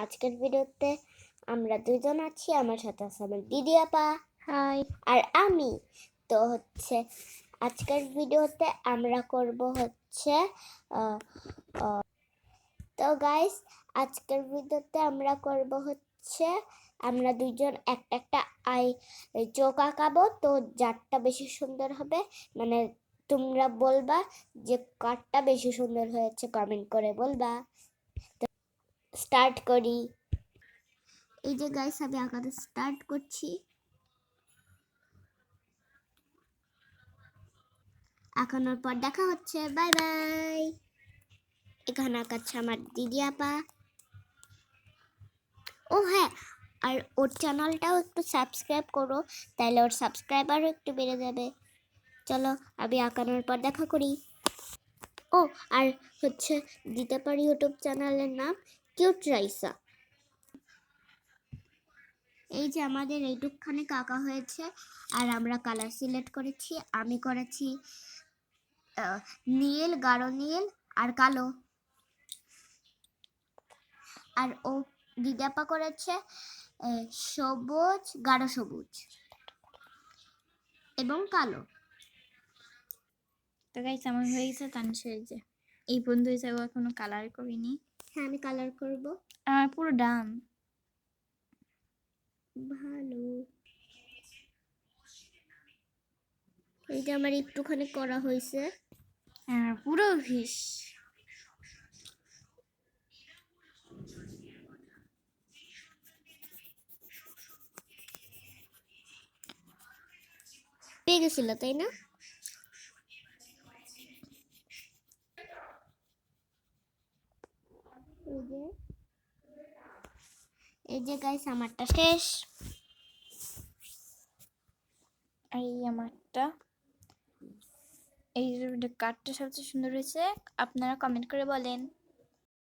আজকের ভিডিওতে আমরা দুজন আছি, আমার সাথে আছে আমার দিদি আপা হাই। আর আমি। তো আজকের ভিডিওতে আমরা করব তো গাইস, আজকের ভিডিওতে আমরা করব আমরা দুইজন একটা একটা চোখ আঁকাবো। তো যারটা বেশি সুন্দর হবে, মানে তোমরা বলবা যে কারটা বেশি সুন্দর হয়েছে, কমেন্ট করে বলবা। তো স্টার্ট করি। এই যে গাইস, আমি আঁকাতে স্টার্ট করছি। আঁকানোর পর দেখা হচ্ছে, বাই বাই। এখানে আঁকাচ্ছে আমার দিদি আপা। ও হ্যাঁ, আর ওর চ্যানেলটাও একটু সাবস্ক্রাইব করো, তাহলে ওর সাবস্ক্রাইবারও একটু বেড়ে যাবে। চলো আমি আঁকানোর পর দেখা করি। ও আর দিতে পারি ইউটিউব চ্যানেলের নাম কিউট রাইসা। এই যে আমাদের এইটুকখানি আঁকা হয়েছে, আর আমরা কালার সিলেক্ট করেছি। আমি করেছি নীল, গাঢ় নীল আর কালো। আর ও দিদাপা করেছে সবুজ, গাঢ় সবুজ এবং কালো। তো গাইস, আমার হয়ে গেছে তানসের যে এই বন্ধু হিসেবে এখনো কালার করিনি। হ্যাঁ, আমি কালার করব। আমার পুরো ডান। ভালো। এই যে আমার একটুখানি করা হয়েছে। পুরো ভিস। পেয়ে গেছিল, তাই না? এই যে গাইস, আমারটা শেষ। এই আমারটা, এই কার্ডটা সবচেয়ে সুন্দর হয়েছে, আপনারা কমেন্ট করে বলেন।